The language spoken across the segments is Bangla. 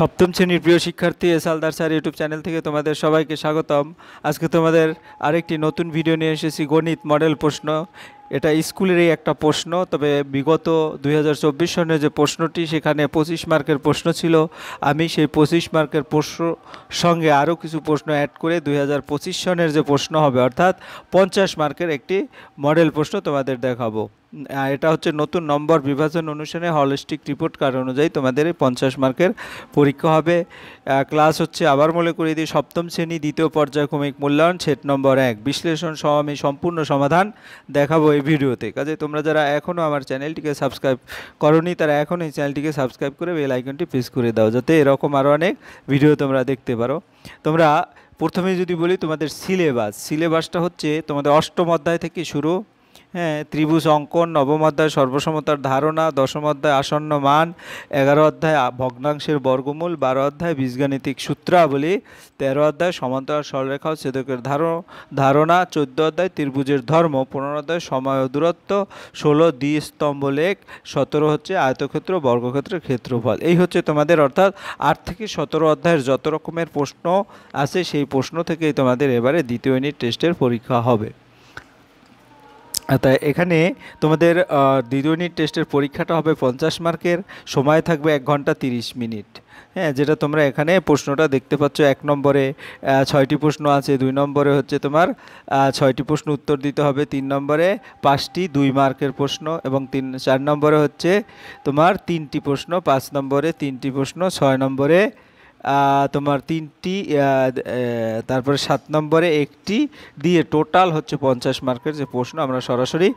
সপ্তম শ্রেণীর প্রিয় শিক্ষার্থী S Haldar sir YouTube channel থেকে তোমাদের সবাইকে স্বাগতম। আজকে তোমাদের আরেকটি নতুন ভিডিও নিয়ে এসেছি, গণিত মডেল প্রশ্ন। এটা স্কুলেরই একটা প্রশ্ন, তবে বিগত 2024 সনের যে প্রশ্নটি সেখানে 25 মার্কের প্রশ্ন ছিল। আমি সেই 25 মার্কের প্রশ্ন সঙ্গে আরও কিছু প্রশ্ন অ্যাড করে 2025 সনের যে প্রশ্ন হবে অর্থাৎ 50 মার্কের একটি মডেল প্রশ্ন তোমাদের দেখাবো। এটা হচ্ছে নতুন নম্বর বিভাজন অনুসারে হলিস্টিক রিপোর্ট কার্ড অনুযায়ী তোমাদের 50 মার্কের পরীক্ষা হবে। ক্লাস হচ্ছে, আবার মনে করিয়ে দিই, সপ্তম শ্রেণী দ্বিতীয় পর্যায়ক্রমিক মূল্যায়ন সেট নম্বর 1 বিশ্লেষণ সহ আমি সম্পূর্ণ সমাধান দেখাবো এই ভিডিওতে। কাজে তোমরা যারা এখনও আমার চ্যানেলটিকে সাবস্ক্রাইব করোনি তারা এখন এই চ্যানেলটিকে সাবস্ক্রাইব করে বেল আইকনটি প্রেস করে দাও, যাতে এরকম আরও অনেক ভিডিও তোমরা দেখতে পারো। তোমরা প্রথমে যদি বলি তোমাদের সিলেবাসটা হচ্ছে তোমাদের অষ্টম অধ্যায় থেকে শুরু। ত্রিভুজ অঙ্কন, নবম অধ্যায় সর্বসমতার ধারণা, দশম অধ্যায় আসন্ন মান, 11 অধ্যায় ভগ্নাংশের বর্গমূল, 12 অধ্যায় বীজগাণিতিক সূত্রাবলী, 13 অধ্যায় সমান্তরাল সরলরেখা ও ছেদকের ধারণা, 14 অধ্যায় ত্রিভুজের ধর্ম, 15 অধ্যায় সময় ও দূরত্ব, 16 দ্বিস্তম্ভ লেখ, 17 হচ্ছে আয়তক্ষেত্র বর্গক্ষেত্রের ক্ষেত্রফল। এই হচ্ছে তোমাদের অর্থাৎ 8 থেকে 17 অধ্যায়ের যত রকমের প্রশ্ন আছে সেই প্রশ্ন থেকেই তোমাদের এবারে দ্বিতীয় ইউনিট টেস্টের পরীক্ষা হবে। তাই এখানে তোমাদের দ্বিতীয় ইউনিট টেস্টের পরীক্ষাটা হবে 50 মার্কের, সময় থাকবে 1 ঘন্টা 30 মিনিট। যেটা তোমরা এখানে প্রশ্নটা দেখতে পাচ্ছ, 1 নম্বরে 6টি প্রশ্ন আছে, 2 নম্বরে হচ্ছে তোমার 6টি প্রশ্ন উত্তর দিতে হবে, 3 নম্বরে 5টি 2 মার্কের প্রশ্ন এবং 4 নম্বরে হচ্ছে তোমার 3টি প্রশ্ন, 5 নম্বরে 3টি প্রশ্ন, 6 নম্বরে তোমার 3টি, তারপরে 7 নম্বরে 1টি দিয়ে টোটাল হচ্ছে 50 মার্কের যে প্রশ্ন। আমরা সরাসরি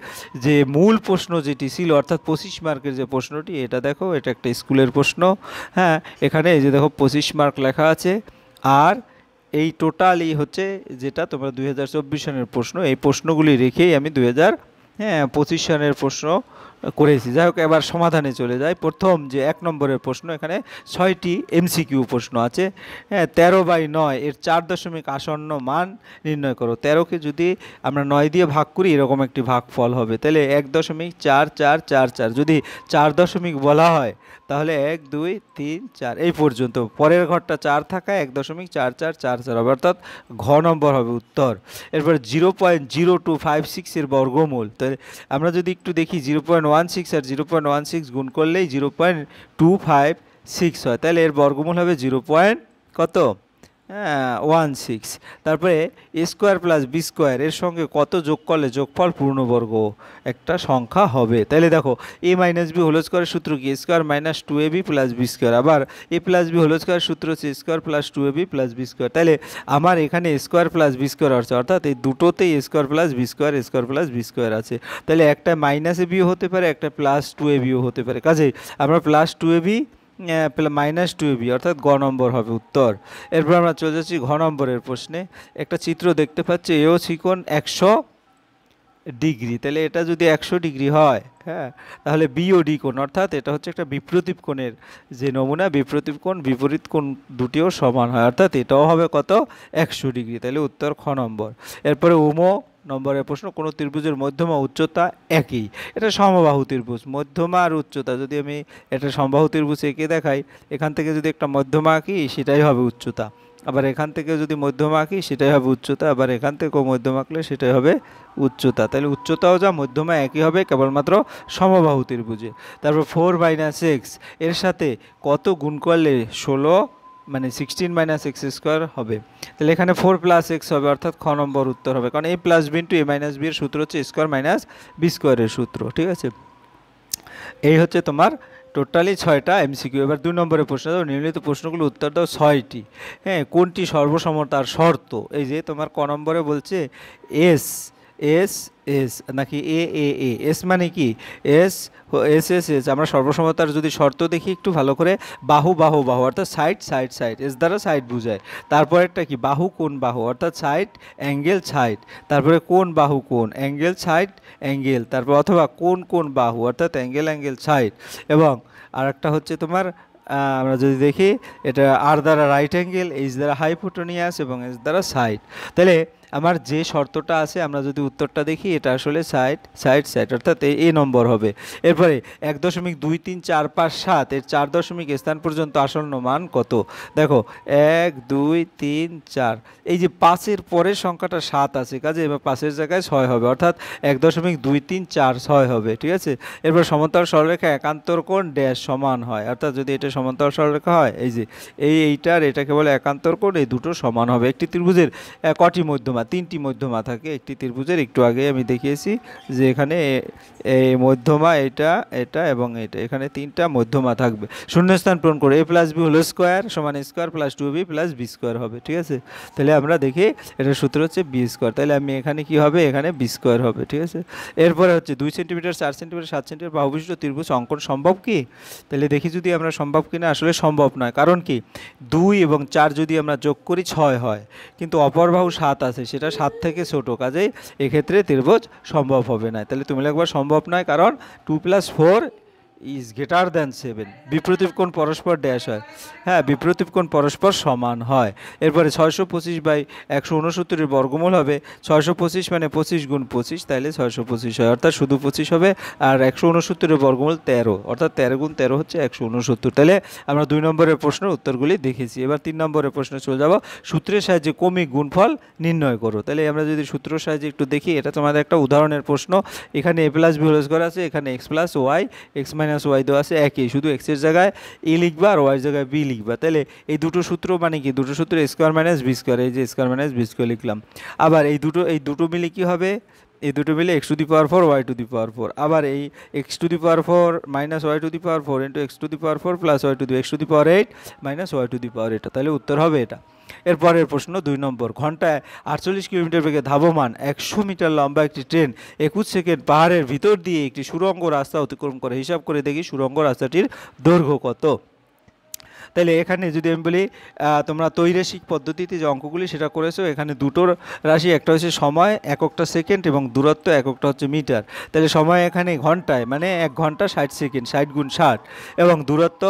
যে মূল প্রশ্ন যেটি ছিল অর্থাৎ 25 মার্কের যে প্রশ্নটি, এটা দেখো, এটা একটা স্কুলের প্রশ্ন। এখানে এই যে দেখো 25 মার্ক লেখা আছে, আর এই টোটালই হচ্ছে যেটা তোমরা 2024 সনের প্রশ্ন। এই প্রশ্নগুলি রেখেই আমি 2025 সনের প্রশ্ন করেছি। যাই হোক, এবার সমাধানে চলে যায়। প্রথম যে 1 নম্বরের প্রশ্ন, এখানে 6টি এমসিকিউ প্রশ্ন আছে। 13/9 এর 4 আসন্ন মান নির্ণয় করো। 13কে যদি আমরা 9 দিয়ে ভাগ করি এরকম একটি ভাগফল হবে, তাহলে 1.4444। যদি 4 বলা হয় তাহলে 1 2 3 4 এই পর্যন্ত, পরের ঘরটা 4 থাকা 1.4444 হবে, অর্থাৎ ঘ নম্বর হবে উত্তর। এরপর 0.0256 এর বর্গমূল, তাহলে আমরা যদি একটু দেখি 0.16 আর 0.16 গুণ করলেই 0.256 হয়, তাহলে এর বর্গমূল হবে 0.16। তারপরে a square plus B square এর সঙ্গে কত যোগ করলে যোগফল পূর্ণবর্গ একটা সংখ্যা হবে। তাহলে দেখো, a মাইনাস বি হোল স্কোয়ারের সূত্র কি? a square minus 2ab plus B square. আবার a প্লাস বি হোল স্কোয়ারের সূত্র হচ্ছে a square plus 2ab plus B square. তাহলে আমার এখানে a square plus B square আছে, অর্থাৎ এই দুটোতেই a square plus B square আছে। তাহলে একটা মাইনাস a বিও হতে পারে, একটা প্লাস 2abও হতে পারে। কাজেই আমরা প্লাস 2ab মাইনাস 2ab অর্থাৎ গ নম্বর হবে উত্তর। এরপর আমরা চলে যাচ্ছি ঘ নম্বরের প্রশ্নে। একটা চিত্র দেখতে পাচ্ছি, এও চিকোণ 100 ডিগ্রি। তাহলে এটা যদি 100 ডিগ্রি হয়, তাহলে বিও ডি কোণ, অর্থাৎ এটা হচ্ছে একটা বিপ্রতীপ কোণের যে নমুনা, বিপ্রতীপ কোণ বিপরীত কোণ দুটিও সমান হয়, অর্থাৎ এটাও হবে কত? 100 ডিগ্রি। তাহলে উত্তর খ নম্বর। এরপরে নম্বরের প্রশ্ন, কোনো ত্রিভুজের মধ্যমা উচ্চতা একই। এটা সমবাহু ত্রিভুজ, মধ্যমা আর উচ্চতা যদি আমি এটা সমবাহু ত্রিভুজ এঁকে দেখাই, এখান থেকে যদি একটা মধ্যমা আঁকি সেটাই হবে উচ্চতা, আবার এখান থেকে যদি মধ্যমা আঁকি সেটাই হবে উচ্চতা, আবার এখান থেকেও মধ্যমা আঁকলে সেটাই হবে উচ্চতা। তাহলে উচ্চতাও যা মধ্যমা একই হবে, কেবলমাত্র সমবাহু ত্রিভুজে। তারপর 4 - x এর সাথে কত গুণ করলে 16 মানে 16 - x স্কোয়ার হবে। তাহলে এখানে 4 + x হবে, অর্থাৎ খ নম্বর উত্তর হবে, কারণ a + b * a - b এর সূত্র হচ্ছে a স্কোয়ার মাইনাস বি স্কোয়ারের সূত্র। ঠিক আছে, এই হচ্ছে তোমার টোটালি 6টা এমসিকিউ। এবার 2 নম্বরের প্রশ্ন, নির্ণীত প্রশ্নগুলো উত্তর দাও 6টি। কোনটি সর্বসমতার শর্ত? এই যে তোমার ক নম্বরে বলছে এস এস এস নাকি এ এ এ এস মানে কি? এস এস এস এস আমরা সর্বসমতার যদি শর্ত দেখি একটু ভালো করে, বাহু বাহু বাহু অর্থাৎ সাইড সাইড সাইড, এস দ্বারা সাইড বোঝায়। তারপরেরটা কি? বাহু কোণ বাহু অর্থাৎ সাইড অ্যাঙ্গেল সাইড। তারপরে কোণ বাহু কোণ, অ্যাঙ্গেল সাইড অ্যাঙ্গেল, তারপর অথবা কোণ কোণ বাহু অর্থাৎ অ্যাঙ্গেল অ্যাঙ্গেল সাইড। এবং আর একটা হচ্ছে তোমার আমরা যদি দেখি, এটা আর দ্বারা রাইট অ্যাঙ্গেল, এইচ দ্বারা হাইপোটেনিয়াস এবং এস দ্বারা সাইড। তাহলে আমার যে শর্তটা আছে আমরা যদি উত্তরটা দেখি এটা আসলে সাইড সাইড সাইড অর্থাৎ এ নম্বর হবে। এরপরে 1.23457 এর 4 দশমিক স্থান পর্যন্ত আসন্ন মান কত? দেখো 1 2 3 4, এই যে 5-এর পরের সংখ্যাটা 7 আছে, কাজে এবার 5-এর জায়গায় 6 হবে, অর্থাৎ 1.2346 হবে, ঠিক আছে। এরপর সমান্তরাল সরলরেখা একান্তর কোণ ড্যাশ সমান হয়, অর্থাৎ যদি এটা সমান্তরাল সরলরেখা হয়, এই যে এইটার এটাকে বলে একান্তর কোণ, এই দুটো সমান হবে। একটি ত্রিভুজের কটি মধ্যমা? 3টি মধ্যমা থাকে একটি ত্রিভুজের, একটু আগে আমি দেখিয়েছি যে এখানে এই মধ্যমা এটা এটা এবং এটা, এখানে 3টা মধ্যমা থাকবে। শূন্যস্থান পূরণ করে a plus B whole square সমান a square plus 2b plus B square হবে, ঠিক আছে। তাহলে আমরা দেখি এটার সূত্র হচ্ছে বি স্কোয়ার, তাহলে আমি এখানে কি হবে, এখানে বি স্কোয়ার হবে, ঠিক আছে। এরপরে হচ্ছে 2 সেন্টিমিটার 4 সেন্টিমিটার 7 সেন্টিমিটার বাহু বিশিষ্ট ত্রিভুজ অঙ্কন সম্ভব কি? তাহলে দেখি যদি আমরা সম্ভব কিনা। আসলে সম্ভব নয়, কারণ কি 2 এবং 4 যদি আমরা যোগ করি 6 হয়, কিন্তু অপর বাহু 7 আছে, সেটা 7 থেকে ছোট, কাজেই এক্ষেত্রে ত্রিভুজ সম্ভব হবে না। তাহলে তুমি লিখবা সম্ভব নয়, কারণ 2 + 4 ইজ গ্রেটার দ্যান 7। বিপ্রতীপ কোণ পরস্পর ড্যাশ হয়, হ্যাঁ বিপ্রতীপ কোণ পরস্পর সমান হয়। এরপরে 625/169 এর বর্গমূল হবে 625 মানে 25 গুণ 25, তাইলে 625 হয়, অর্থাৎ শুধু 25 হবে। আর 169 এর বর্গমূল 13, অর্থাৎ 13 গুণ 13 হচ্ছে 169। তাহলে আমরা 2 নম্বরের প্রশ্নের উত্তরগুলি দেখেছি। এবার 3 নম্বরের প্রশ্নে চলে যাব, সূত্রের সাহায্যে ক্রমিক গুণফল নির্ণয় করো। তাহলে আমরা যদি সূত্রের সাহায্যে একটু দেখি, এটা তোমাদের একটা উদাহরণের প্রশ্ন। এখানে a plus B whole square আছে, এখানে x plus Y x minus Y দেওয়া আছে, একই, শুধু x এর জায়গায় a লিখবা আর y এর জায়গায় b লিখবা। তাহলে এই দুটো সূত্র মানে কি, দুটো সূত্র a square minus B square, এই যে স্কোয়ার মাইনাস বি স্কোয়ার লিখলাম। আবার এই দুটো মিলে কি হবে, এই দুটো মিলে x⁴ y⁴, আবার এই x⁴ minus y⁴ into x⁴ plus x⁴ minus y⁴, তাহলে উত্তর হবে এটা। এরপরের প্রশ্ন 2 নম্বর, ঘন্টায় 48 কিলোমিটার বেগে ধাবমান 100 মিটার লম্বা একটি ট্রেন 21 সেকেন্ড পাহাড়ের ভিতর দিয়ে একটি সুড়ঙ্গ রাস্তা অতিক্রম করে, হিসাব করে দেখি সুড়ঙ্গ রাস্তাটির দৈর্ঘ্য কত। তাহলে এখানে যদি আমি বলি তোমরা তৈরাসিক পদ্ধতিতে যে অঙ্কগুলি সেটা করেছো, এখানে দুটোর রাশি, একটা হচ্ছে সময় এককটা সেকেন্ড এবং দূরত্ব এককটা হচ্ছে মিটার। তাহলে সময় এখানে ঘন্টায় মানে 1 ঘন্টা 60 সেকেন্ড, 60 গুণ 60, এবং দূরত্ব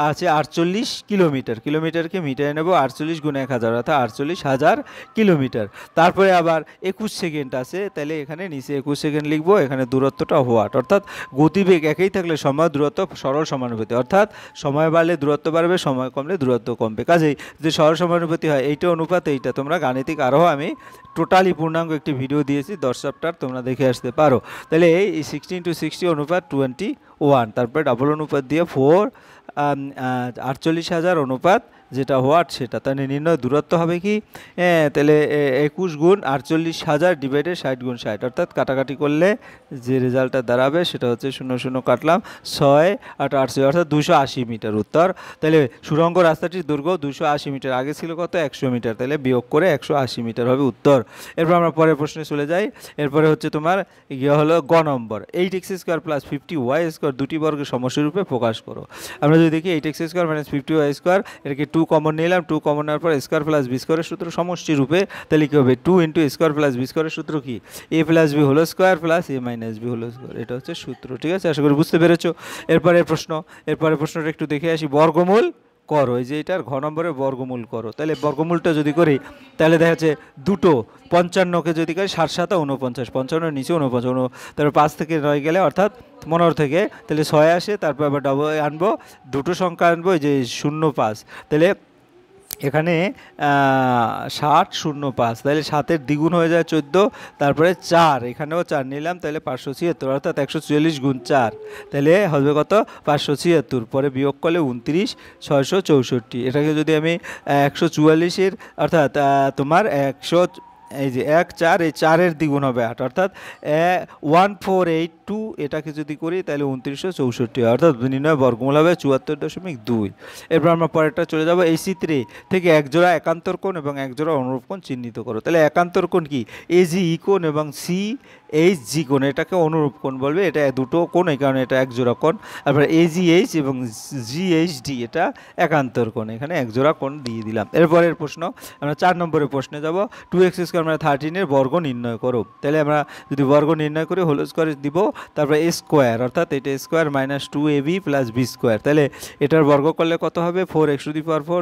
আছে 48 কিলোমিটার, কিলোমিটারকে মিটারে নেব 48 গুণ 1000, অর্থাৎ 48,000 কিলোমিটার। তারপরে আবার 21 সেকেন্ড আছে, তাহলে এখানে নিচে 21 সেকেন্ড লিখবো, এখানে দূরত্বটা হোয়াট, অর্থাৎ গতিবেগ একই থাকলে সময় দূরত্ব সরল সমানুপাতি, অর্থাৎ সময় বাড়লে দূরত্ব বাড়বে, সময় কমলে দূরত্ব কমবে। কাজেই যে সরল সমানুপাতি হয় এইটা অনুপাত এইটা, তোমরা গাণিতিক আরও আমি টোটালি পূর্ণাঙ্গ একটি ভিডিও দিয়েছি 10 চ্যাপ্টার, তোমরা দেখে আসতে পারো। তাহলে এই 16:60 অনুপাত 21, তারপরে ডাবল অনুপাত দিয়ে 4 48,000 অনুপাত যেটা হোয়াট সেটা, তাহলে নির্ণয় দূরত্ব হবে কি, তাহলে 21 গুণ 48,000 ডিভাইডেড 60 গুণ 60, অর্থাৎ কাটাকাটি করলে যে রেজাল্টটা দাঁড়াবে সেটা হচ্ছে 0 0 কাটলাম 6 8 8, অর্থাৎ 280 মিটার উত্তর। তাহলে সুড়ঙ্গ রাস্তাটির দৈর্ঘ্য 280 মিটার, আগে ছিল কত 100 মিটার, তাহলে বিয়োগ করে 180 মিটার হবে উত্তর। এরপর আমরা পরের প্রশ্নে চলে যাই। এরপরে হচ্ছে তোমার ইয়ে হলো গ নম্বর, 8x² + 50y² দুটি বর্গের সমষ্টিরূপে প্রকাশ করো। আমরা যদি দেখি 8x² - 50y², এটাকে 2 কমন নিলাম, 2 কমন নেওয়ার পর স্কোয়ার প্লাস বি স্কোয়ারের সূত্র সমষ্টি রূপে, তাহলে কী হবে 2 × স্কোয়ার প্লাস বি স্কোয়ারের সূত্র কি, a plus B whole square plus a minus B whole square, এটা হচ্ছে সূত্র, ঠিক আছে। আশা করি বুঝতে পেরেছো। এরপরের প্রশ্নটা একটু দেখে আসি, বর্গমূল করো, এই যে এটার ঘ নম্বরের বর্গমূল করো। তাহলে বর্গমূলটা যদি করি তাহলে দেখা যাচ্ছে দুটো 55কে যদি করি 7 7 49, 55 নিচে 49, তারপর 5 থেকে 9 গেলে অর্থাৎ 15 থেকে, তাহলে 6 আসে, তারপর আবার ডবল আনবো, দুটো সংখ্যা আনবো, এই যে 0 5, তাহলে এখানে 60 0 5, তাহলে 7-এর দ্বিগুণ হয়ে যায় 14, তারপরে 4, এখানেও 4 নিলাম, তাহলে 576, অর্থাৎ 144 গুণ 4, তাহলে হবে কত 576, পরে বিয়োগ করলে 29 664, এটাকে যদি আমি 144-এর অর্থাৎ তোমার 100, এই যে 1 4, এই 4-এর দ্বিগুণ হবে 8, অর্থাৎ 1482, এটাকে যদি করি তাহলে 2964, অর্থাৎ নির্ণয় বর্গমূল হবে 74.2। এরপর আমরা পরেরটা চলে যাব, এই চিত্রে থেকে এক জোড়া একান্তর কোণ এবং এক জোড়া অনুরূপ কোণ চিহ্নিত করো। তাহলে একান্তর কোণ কি, AGE কোণ এবং CAE এইচ জি কোণ, এটাকে অনুরূপ কোণ বলবে। এটা দুটো কোণ, এই কারণে এটা এক জোড়া কোণ। তারপরে এজিএইচ এবং জিএইচডি এটা একান্তর কোণ, এখানে এক জোড়া কোণ দিয়ে দিলাম। এরপরের প্রশ্ন আমরা 4 নম্বরের প্রশ্নে যাব। 2x² মানে 13-এর বর্গ নির্ণয় করো। তাহলে আমরা যদি বর্গ নির্ণয় করি হোল স্কোয়ার দিব, তারপরে এ স্কোয়ার অর্থাৎ এটা square minus 2ab plus B square. তাহলে এটার বর্গ করলে কত হবে? 4x⁴,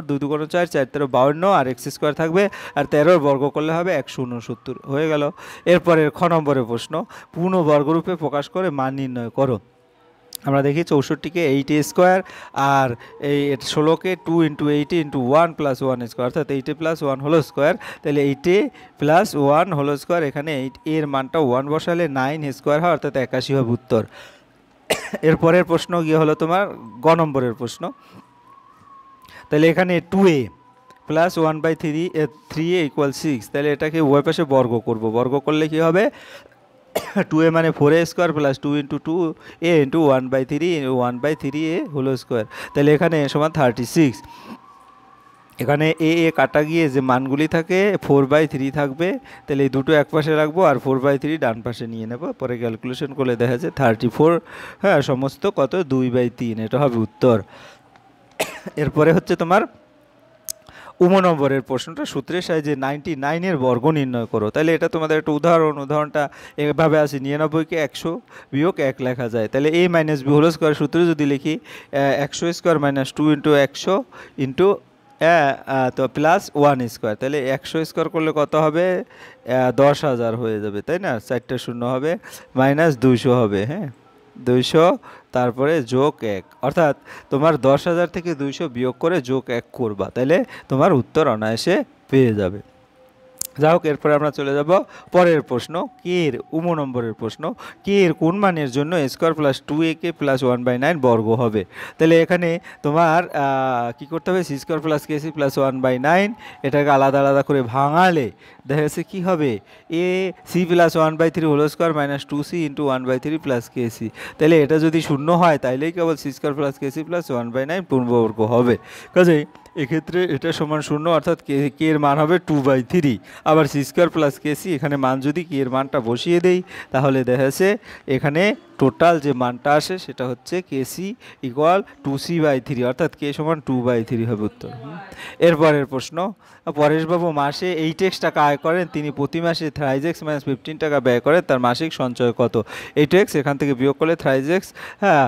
2 × 4, 4 × 52 আর x স্কোয়ার থাকবে, আর 13-এর বর্গ করলে হবে 169 হয়ে গেল। এরপরে খ নম্বরের প্রশ্ন, পূর্ণ বর্গরূপে প্রকাশ করে মান নির্ণয় করো। আমরা দেখি 64কে 8a² আর এই 16কে 2 × 8 × 1 + 1 স্কোয়ার অর্থাৎ 8a + 1 হোল স্কোয়ার। তাহলে 8a + 1 হোল স্কোয়ার, এখানে 8 এর মানটা 1 বসালে 9 স্কোয়ার হয় অর্থাৎ 81 হবে উত্তর। এরপরের প্রশ্ন গিয়ে হলো তোমার গ নম্বরের প্রশ্ন। তাহলে এখানে 2a + 1/3 3a = 6, তাহলে এটাকে উভয় পাশে বর্গ করব। বর্গ করলে কি হবে? 2a মানে 4a² + 2 × 2a × 1/3 হোল স্কোয়ার। তাহলে এখানে সমান 36। এখানে এ কাটা গিয়ে যে মানগুলি থাকে 4/3 থাকবে, তাহলে এই দুটো এক পাশে রাখবো আর 4/3 ডান পাশে নিয়ে নেব। পরে ক্যালকুলেশন করলে দেখা যায় 34, হ্যাঁ, সমস্ত কত 2/3, এটা হবে উত্তর। এরপরে হচ্ছে তোমার নম্বরের প্রশ্নটা, সূত্রের সাহায্যে 99-এর বর্গ নির্ণয় করো। তাহলে এটা তোমাদের একটা উদাহরণটা এভাবে আছে, 99কে 100 বিয়োগ 1 লেখা যায়। তাহলে a - b হোল স্কোয়ার সূত্রে যদি লিখি 100² - 2 × 100 ইন্টু তো প্লাস 1 স্কোয়ার, তাহলে 100² করলে কত হবে? 10,000 হয়ে যাবে, তাই না? 4টে শূন্য হবে, -200 হবে, হ্যাঁ, 200 তারপরে যোগ 1, অর্থাৎ তোমার 10,000 থেকে 200 বিয়োগ করে যোগ 1 করবা, তাহলে তোমার উত্তর অনায়াসে পেয়ে যাবে। যাই হোক, এরপরে আমরা চলে যাব পরের প্রশ্ন, কে এর নম্বরের প্রশ্ন। কে এর কোন মানের জন্য a² + 2ak + 1/9 বর্গ হবে? তাহলে এখানে তোমার কি করতে হবে? c² + kc + 1/9, এটাকে আলাদা আলাদা করে ভাঙালে দেখা যাচ্ছে কী হবে? ac + 1/3 whole square - 2c × 1/3 + kc। তাহলে এটা যদি শূন্য হয় তাইলেই কেবল c² + kc + 1/9 পূর্ণবর্গ হবে। কাজেই এক্ষেত্রে এটা সমান 0, অর্থাৎ কে এর মান হবে 2/3। আবার c² + kc, এখানে মান যদি কে এর মানটা বসিয়ে দেই তাহলে দেখা যাচ্ছে এখানে টোটাল যে মানটা আসে সেটা হচ্ছে kc = 2c/3, অর্থাৎ k সমান 2/3 হবে উত্তর। এরপরের প্রশ্ন, পরেশবাবু মাসে 8x টাকা আয় করেন, তিনি প্রতি মাসে 3x - 15 টাকা ব্যয় করেন, তার মাসিক সঞ্চয় কত? 8x এখান থেকে বিয়োগ করলে 3x, হ্যাঁ,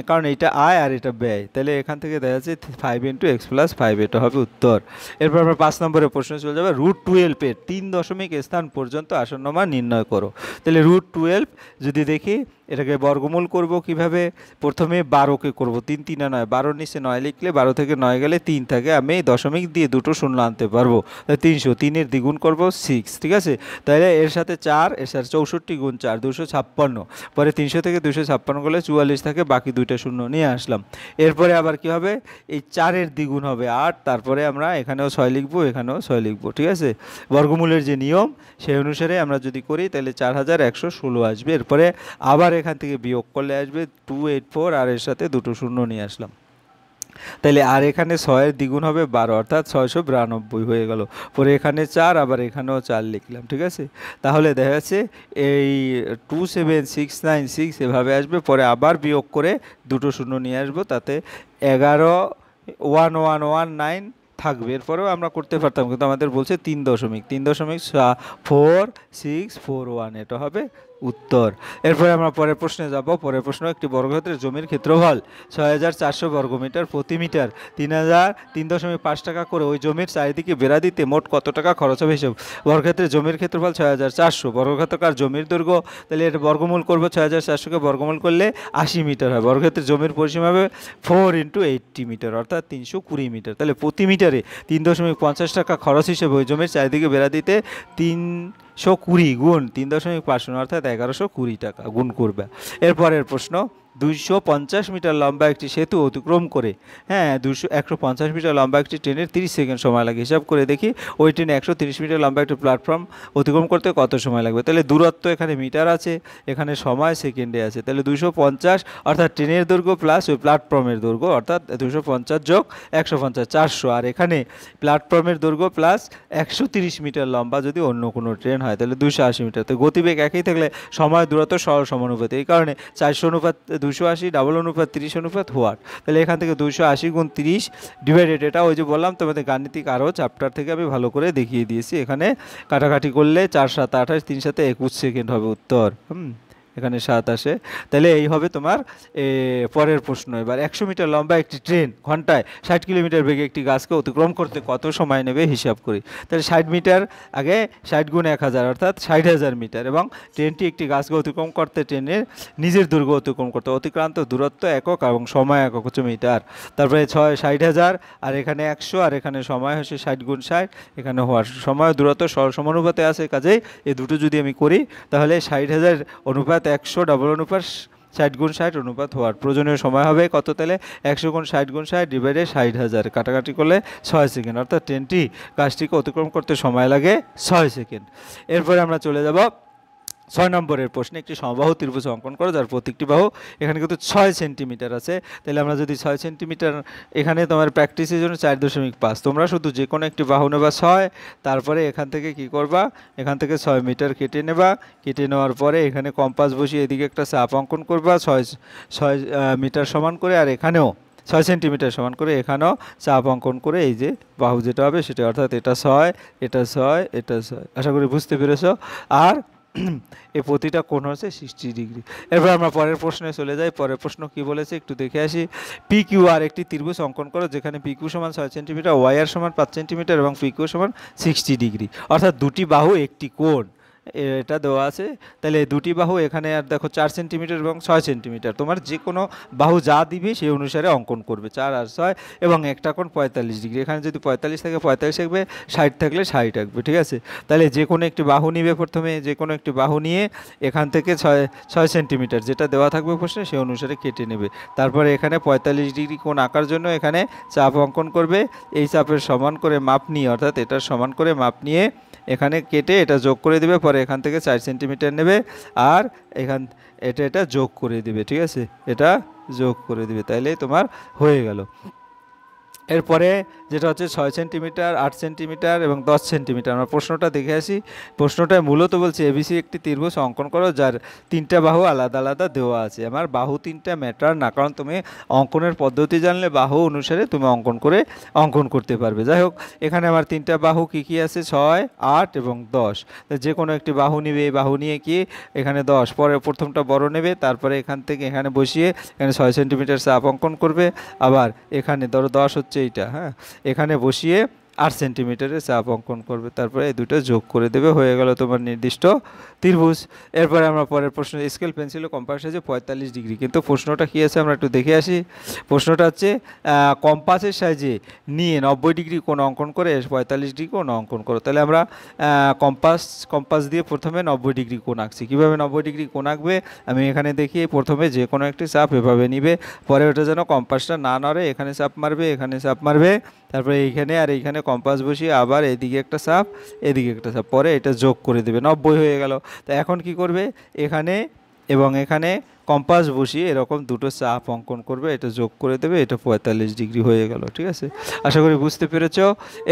কারণ এটা আয় আর এটা ব্যয়, তাহলে এখান থেকে দেখা যাচ্ছে 5 × x + 5, এটা হবে উত্তর। এরপর আমরা 5 নম্বরের প্রশ্ন চলে যাবে। √12-এর 3 দশমিক স্থান পর্যন্ত আসন্ন মান নির্ণয় করো। তাহলে √12 যদি দেখি, এটাকে বর্গমূল করব কিভাবে? প্রথমে 12কে করব, 3 × 3 = 9, 12-র নিচে 9 লিখলে 12 থেকে 9 গেলে 3 থাকে, আমি দশমিক দিয়ে দুটো শূন্য আনতে পারবো, 300, 3-এর দ্বিগুণ করব 6, ঠিক আছে? তাহলে এর সাথে 4, এর সাথে 64 × 4 256, পরে 300 থেকে 256 গেলে 44 থাকে, বাকি দুইটা শূন্য নিয়ে আসলাম। এরপরে আবার কি হবে? এই 4-এর দ্বিগুণ হবে 8, তারপরে আমরা এখানেও 6 লিখবো, এখানেও 6 লিখবো, ঠিক আছে? বর্গমূলের যে নিয়ম সেই অনুসারে আমরা যদি করি তাহলে 4116 আসবে। এরপরে আবার এখান থেকে বিয়োগ করলে আসবে 284, আর এর সাথে দুটো শূন্য নিয়ে আসলাম, তাহলে আর এখানে 6-এর দ্বিগুণ হবে 12, অর্থাৎ 692 হয়ে গেল। পরে এখানে 4, আবার এখানেও 4 লিখলাম, ঠিক আছে? তাহলে দেখা যাচ্ছে এই 27696 এভাবে আসবে, পরে আবার বিয়োগ করে দুটো শূন্য নিয়ে আসবো, তাতে 111119 থাকবে। এরপরেও আমরা করতে পারতাম, কিন্তু আমাদের বলছে 3.4641, এটা হবে উত্তর। এরপরে আমরা পরের প্রশ্নে যাব। পরের প্রশ্ন, একটি বর্গক্ষেত্রের জমির ক্ষেত্রফল 6400 বর্গমিটার, প্রতি মিটার 3.5 টাকা করে ওই জমির চারিদিকে বেড়া দিতে মোট কত টাকা খরচ হবে হিসাব। বর্গক্ষেত্রের জমির ক্ষেত্রফল 6400, বর্গক্ষেত্রকার জমির দৈর্ঘ্য, তাহলে এটা বর্গমূল করবো, 6400কে বর্গমূল করলে 80 মিটার হয়। বর্গক্ষেত্রের জমির পরিসীমা হবে 4 × 80 মিটার, অর্থাৎ 320 মিটার। তাহলে প্রতি মিটারে 3.50 টাকা খরচ হিসেবে ওই জমির চারিদিকে বেড়া দিতে 320 × 3.5, অর্থাৎ 1120 টাকা গুণ করবে। এরপরের প্রশ্ন, 250 মিটার লম্বা একটি সেতু অতিক্রম করে, হ্যাঁ 150 মিটার লম্বা একটি ট্রেনের 30 সেকেন্ড সময় লাগে। হিসাব করে দেখি ওই ট্রেনে 130 মিটার লম্বা একটি প্ল্যাটফর্ম অতিক্রম করতে কত সময় লাগবে। তাহলে দূরত্ব এখানে মিটার আছে, এখানে সময় সেকেন্ডে আছে। তাহলে 250 অর্থাৎ ট্রেনের দৈর্ঘ্য প্লাস ওই প্ল্যাটফর্মের দৈর্ঘ্য, অর্থাৎ 250 যোগ 150 400, আর এখানে প্ল্যাটফর্মের দৈর্ঘ্য প্লাস 130 মিটার লম্বা যদি অন্য কোনো ট্রেন হয় তাহলে 280 মিটার। তো গতিবেগ একই থাকলে সময় দূরত্ব সরল সমানুপাতি, এই কারণে 400 অনুপাত 280 ডাবল অনুপাত 30 অনুপাত হোয়াট। তাহলে এখান থেকে 280 গুণ 30 ডিভাইডেড, এটা ওই যে বললাম তোমাদের গাণিতিক আরও চ্যাপ্টার থেকে আমি ভালো করে দেখিয়ে দিয়েছি। এখানে কাটাকাটি করলে 4 7 28 3 7 21 সেকেন্ড হবে উত্তর। এখানে 7 আসে। তাহলে এই হবে তোমার পরের প্রশ্ন। এবার 100 মিটার লম্বা একটি ট্রেন ঘন্টায় 60 কিলোমিটার বেগে একটি গাছকে অতিক্রম করতে কত সময় নেবে হিসাব করি। তাহলে 60 মিটার আগে 60 গুণ 1000 অর্থাৎ 60,000 মিটার, এবং ট্রেনটি একটি গাছকে অতিক্রম করতে ট্রেনের নিজের দৈর্ঘ্য অতিক্রম করতে অতিক্রান্ত দূরত্ব একক এবং সময় একক হচ্ছে মিটার। তারপরে 60,000 আর এখানে 100 আর এখানে সময় হচ্ছে 60 গুণ 60, এখানে হওয়ার সময় দূরত্ব সমানুপাতে আছে। কাজেই এই দুটো যদি আমি করি তাহলে 60,000 অনুপাত 100 ডাবল অনুপাত 60 গুণ 60 অনুপাত হওয়ার প্রয়োজনীয় সময় হবে কত। তাহলে 100 গুণ 60 গুণ 60 ডিভাইডে 60,000, কাটাকাটি করলে 6 সেকেন্ড, অর্থাৎ ট্রেনটি গাছটিকে অতিক্রম করতে সময় লাগে 6 সেকেন্ড। এরপরে আমরা চলে যাব 6 নম্বরের প্রশ্নে। একটি সমবাহু ত্রিভুজ অঙ্কন করো যার প্রত্যেকটি বাহু এখানে কিন্তু 6 সেন্টিমিটার আছে। তাহলে আমরা যদি 6 সেন্টিমিটার, এখানে তোমার প্র্যাকটিসের জন্য 4.5, তোমরা শুধু যে কোনো একটি বাহু নেবা 6, তারপরে এখান থেকে কি করবা, এখান থেকে 6 মিটার কেটে নেবা। কেটে নেওয়ার পরে এখানে কম্পাস বসিয়ে এদিকে একটা চাপ অঙ্কন করবা 6 মিটার সমান করে, আর এখানেও 6 সেন্টিমিটার সমান করে এখানেও চাপ অঙ্কন করে এই যে বাহু যেটা হবে সেটা, অর্থাৎ এটা 6 এটা 6 এটা 6। আশা করি বুঝতে পেরেছ। আর এই প্রতিটা কোণ হচ্ছে 60 ডিগ্রি। এরপর আমরা পরের প্রশ্নে চলে যাই। পরের প্রশ্ন কি বলেছে একটু দেখে আসি। পি কিউ আর একটি ত্রিভুজ অঙ্কন করো যেখানে পি কিউ সমান 6 সেন্টিমিটার, ওয়াই আর সমান 5 সেন্টিমিটার এবং পি কিউ সমান 60 ডিগ্রি, অর্থাৎ দুটি বাহু একটি কোণ এটা দেওয়া আছে। তাহলে দুটি বাহু এখানে আর দেখো 4 সেন্টিমিটার এবং 6 সেন্টিমিটার, তোমার যে কোনো বাহু যা দিবে সেই অনুসারে অঙ্কন করবে। 4 আর 6 এবং একটা কোণ 45 ডিগ্রি, এখানে যদি 45 থাকে 45 থাকবে, 60 থাকলে 60 থাকবে, ঠিক আছে। তাহলে যে কোনো একটি বাহু নিবে, প্রথমে যে কোনো একটি বাহু নিয়ে এখান থেকে 6 সেন্টিমিটার যেটা দেওয়া থাকবে প্রশ্নে সেই অনুসারে কেটে নেবে। তারপরে এখানে 45 ডিগ্রি কোণ আঁকার জন্য এখানে চাপ অঙ্কন করবে। এই চাপের সমান করে মাপ নিয়ে, অর্থাৎ এটার সমান করে মাপ নিয়ে এখানে কেটে এটা যোগ করে দেবে। পরে এখান থেকে 4 সেন্টিমিটার নেবে আর এটা যোগ করে দিবে, ঠিক আছে, এটা যোগ করে দিবে, তাইলে তোমার হয়ে গেল। এরপরে যেটা হচ্ছে 6 সেন্টিমিটার 8 সেন্টিমিটার এবং 10 সেন্টিমিটার। আমরা প্রশ্নটা দেখে আসি। প্রশ্নটায় মূলত বলছে এবিসি একটি ত্রিভুজ অঙ্কন করো যার 3টা বাহু আলাদা আলাদা দেওয়া আছে। আমার বাহু 3টা ম্যাটার না, কারণ তুমি অঙ্কনের পদ্ধতি জানলে বাহু অনুসারে তুমি অঙ্কন করতে পারবে। যাই হোক, এখানে আমার 3টা বাহু কী আছে, 6 8 এবং 10। যে কোনো একটি বাহু নিবে, এই বাহু নিয়ে কি এখানে 10, পরে প্রথমটা বড় নেবে, তারপরে এখান থেকে এখানে বসিয়ে এখানে 6 সেন্টিমিটার চাপ অঙ্কন করবে। আবার এখানে ধরো 10 হচ্ছে এইটা, হ্যাঁ, এখানে বসিয়ে 8 সেন্টিমিটারের চাপ অঙ্কন করবে, তারপরে এই দুটো যোগ করে দেবে, হয়ে গেল তোমার নির্দিষ্ট ত্রিভুজ। এরপরে আমরা পরের প্রশ্ন, স্কেল পেন্সিল ও কম্পাস সাইজে 45 ডিগ্রি, কিন্তু প্রশ্নটা কী আছে আমরা একটু দেখে আসি। প্রশ্নটা হচ্ছে কম্পাসের সাইজে নিয়ে 90 ডিগ্রি কোণ অঙ্কন করে 45 ডিগ্রি কোণ অঙ্কন করো। তাহলে আমরা কম্পাস দিয়ে প্রথমে 90 ডিগ্রি কোণ আঁকছি। কীভাবে 90 ডিগ্রি কোণ আঁকবে আমি এখানে দেখি। প্রথমে যে কোনো একটি চাপ এভাবে নিবে, পরে ওটা যেন কম্পাসটা না নড়ে, এখানে চাপ মারবে, এখানে চাপ মারবে, তারপরে এইখানে আর এইখানে কম্পাস বসিয়ে আবার এদিকে একটা চাপ, এদিকে একটা চাপ, পরে এটা যোগ করে দেবে, 90 হয়ে গেল। তো এখন কি করবে, এখানে এবং এখানে কম্পাস বসিয়ে এরকম দুটো চাপ অঙ্কন করবে, এটা যোগ করে দেবে, এটা 45 ডিগ্রি হয়ে গেল, ঠিক আছে। আশা করি বুঝতে পেরেছ।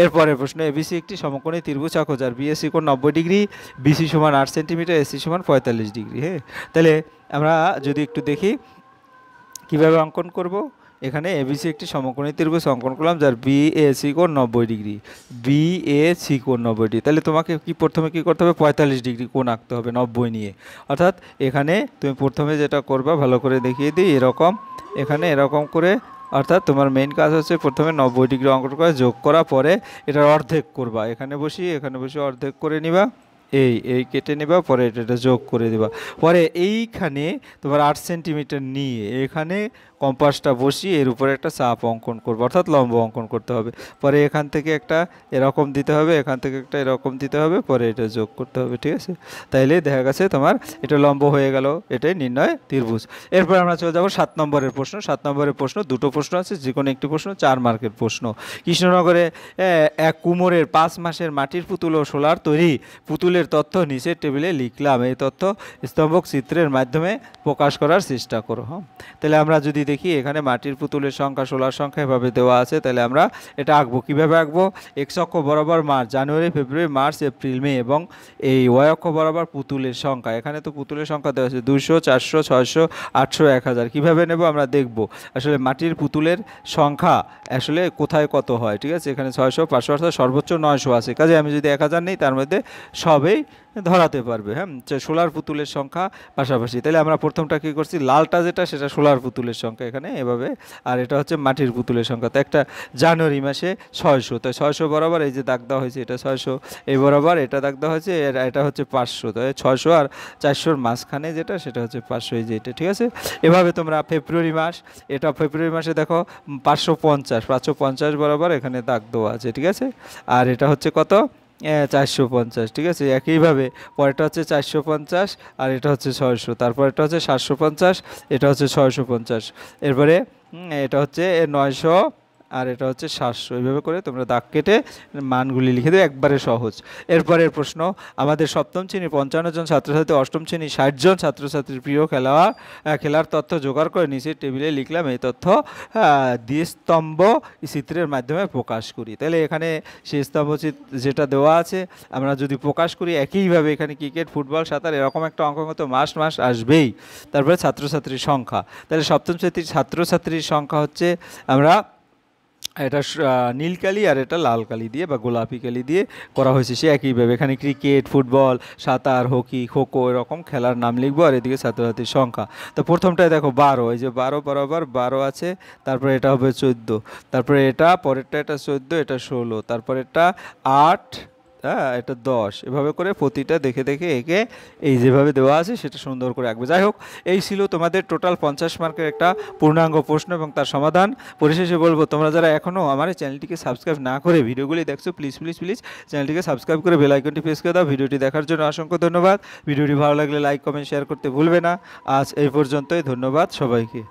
এরপরের প্রশ্ন, এবিসি একটি সমকোণী ত্রিভুজ আঁকো যার বিএসি কোণ 90 ডিগ্রি, বিসি সমান 8 সেন্টিমিটার, এসি সমান 45 ডিগ্রি। হ্যাঁ, তাহলে আমরা যদি একটু দেখি কীভাবে অঙ্কন করব। এখানে এবিসি একটি সমকোণী ত্রিভুজ অঙ্কন করলাম যার বিএসি কোণ 90 ডিগ্রি, বিএসি কোণ 90 ডিগ্রি। তাহলে তোমাকে প্রথমে কী করতে হবে, 45 ডিগ্রি কোণ আঁকতে হবে 90 নিয়ে। অর্থাৎ এখানে তুমি প্রথমে যেটা করবা ভালো করে দেখিয়ে দিই, এরকম এখানে এরকম করে, অর্থাৎ তোমার মেইন কাজ হচ্ছে প্রথমে 90 ডিগ্রি অঙ্কন করে যোগ করা, পরে এটার অর্ধেক করবা, এখানে বসিয়ে অর্ধেক করে নিবা, এই কেটে নেবা, পরে এটা যোগ করে দেবা। পরে এইখানে তোমার 8 সেন্টিমিটার নিয়ে এখানে কম্পাসটা বসিয়ে এর উপরে একটা চাপ অঙ্কন করবো, অর্থাৎ লম্ব অঙ্কন করতে হবে। পরে এখান থেকে একটা এরকম দিতে হবে, এখান থেকে একটা এরকম দিতে হবে, পরে এটা যোগ করতে হবে, ঠিক আছে? তাইলেই দেখা গেছে তোমার এটা লম্ব হয়ে গেল, এটাই নির্ণয় ত্রিভুজ। এরপর আমরা চলে যাবো 7 নম্বরের প্রশ্ন। 7 নম্বরের প্রশ্ন, দুটো প্রশ্ন আছে, যে কোনো একটি প্রশ্ন 4 মার্কের প্রশ্ন। কৃষ্ণনগরে এক কুমোরের 5 মাসের মাটির পুতুল ও সোলার তৈরি পুতুলের তথ্য নিচের টেবিলে লিখলাম, এই তথ্য স্তম্ভক চিত্রের মাধ্যমে প্রকাশ করার চেষ্টা করো। হ্যাঁ, তাহলে আমরা যদি দেখি এখানে মাটির পুতুলের সংখ্যা, সোলার সংখ্যা এভাবে দেওয়া আছে, তাহলে আমরা এটা আঁকবো। কীভাবে আঁকবো? এক্স অক্ষ বরাবর মাস, জানুয়ারি, ফেব্রুয়ারি, মার্চ, এপ্রিল, মে, এবং এই ওয়াই অক্ষ বরাবর পুতুলের সংখ্যা। এখানে তো পুতুলের সংখ্যা দেওয়া আছে 200, 400, 600, 800, 1000। কীভাবে নেব আমরা দেখব আসলে মাটির পুতুলের সংখ্যা আসলে কোথায় কত হয়, ঠিক আছে? এখানে 600, 500, অর্থাৎ সর্বোচ্চ 900 আছে, কাজে আমি যদি 1000 নিই তার মধ্যে সবেই ধরাতে পারবে। হ্যাঁ, সোলার পুতুলের সংখ্যা পাশাপাশি। তাহলে আমরা প্রথমটা কী করছি, লালটা যেটা সেটা সোলার পুতুলের সংখ্যা এখানে এভাবে, আর এটা হচ্ছে মাটির পুতুলের সংখ্যা। তো একটা জানুয়ারি মাসে 600, তো 600 বরাবর এই যে দাগ দেওয়া হয়েছে এটা 600, এই বরাবর এটা দাগ দেওয়া হয়েছে, এটা হচ্ছে 500, তো 600 আর 400-র মাঝখানে যেটা সেটা হচ্ছে 500, এই যে এটা, ঠিক আছে? এভাবে তোমরা ফেব্রুয়ারি মাস, এটা ফেব্রুয়ারি মাসে দেখো 550 বরাবর এখানে দাগ দেওয়া আছে, ঠিক আছে? আর এটা হচ্ছে কত, 450, ঠিক আছে? একইভাবে পরেরটা হচ্ছে 450, আর এটা হচ্ছে 600, তারপর এটা হচ্ছে 750, এটা হচ্ছে 650, এরপরে এটা হচ্ছে 900, আর এটা হচ্ছে 700। এইভাবে করে তোমরা দাগ কেটে মানগুলি লিখে দেবে, একবারে সহজ। এরপরের প্রশ্ন, আমাদের সপ্তম শ্রেণীর 55 জন ছাত্রছাত্রী, অষ্টম শ্রেণীর 60 জন ছাত্রছাত্রীর প্রিয় খেলার তথ্য জোগাড় করে নিচের টেবিলে লিখলাম, এই তথ্য দ্বিস্তম্ভ চিত্রের মাধ্যমে প্রকাশ করি। তাহলে এখানে সেই স্তম্ভ যেটা দেওয়া আছে আমরা যদি প্রকাশ করি একইভাবে, এখানে ক্রিকেট, ফুটবল, সাঁতার এরকম একটা অঙ্কগত মাস আসবেই। তারপরে ছাত্রছাত্রীর সংখ্যা, তাহলে সপ্তম শ্রেণীর ছাত্রছাত্রীর সংখ্যা হচ্ছে, আমরা এটা নীল কালি আর এটা লাল কালি দিয়ে বা গোলাপি কালি দিয়ে করা হয়েছে, সে একইভাবে এখানে ক্রিকেট, ফুটবল, সাঁতার, হকি, খোখো এরকম খেলার নাম লিখবো, আর এদিকে ছাত্রছাত্রীর সংখ্যা। তো প্রথমটায় দেখো 12, এই যে 12 বরাবর 12 আছে, তারপরে এটা হবে 14, তারপরে এটা পরেরটা, এটা 14, এটা 16, তারপরে এটা 8, হ্যাঁ এটা 10, এভাবে করে প্রতিটা দেখে দেখে একে এই যেভাবে দেওয়া আছে সেটা সুন্দর করে আঁকবে। যাই হোক, এই ছিল তোমাদের টোটাল 50 মার্কের একটা পূর্ণাঙ্গ প্রশ্ন এবং তার সমাধান। পরিশেষে বলবো, তোমরা যারা এখনও আমার এই চ্যানেলটিকে সাবস্ক্রাইব না করে ভিডিওগুলি দেখছো, প্লিজ প্লিজ প্লিজ চ্যানেলটিকে সাবস্ক্রাইব করে বেল আইকনটি প্রেস করে দাও। ভিডিওটি দেখার জন্য অসংখ্য ধন্যবাদ। ভিডিওটি ভালো লাগলে লাইক, কমেন্ট, শেয়ার করতে ভুলবে না। আজ এই পর্যন্তই, ধন্যবাদ সবাইকে।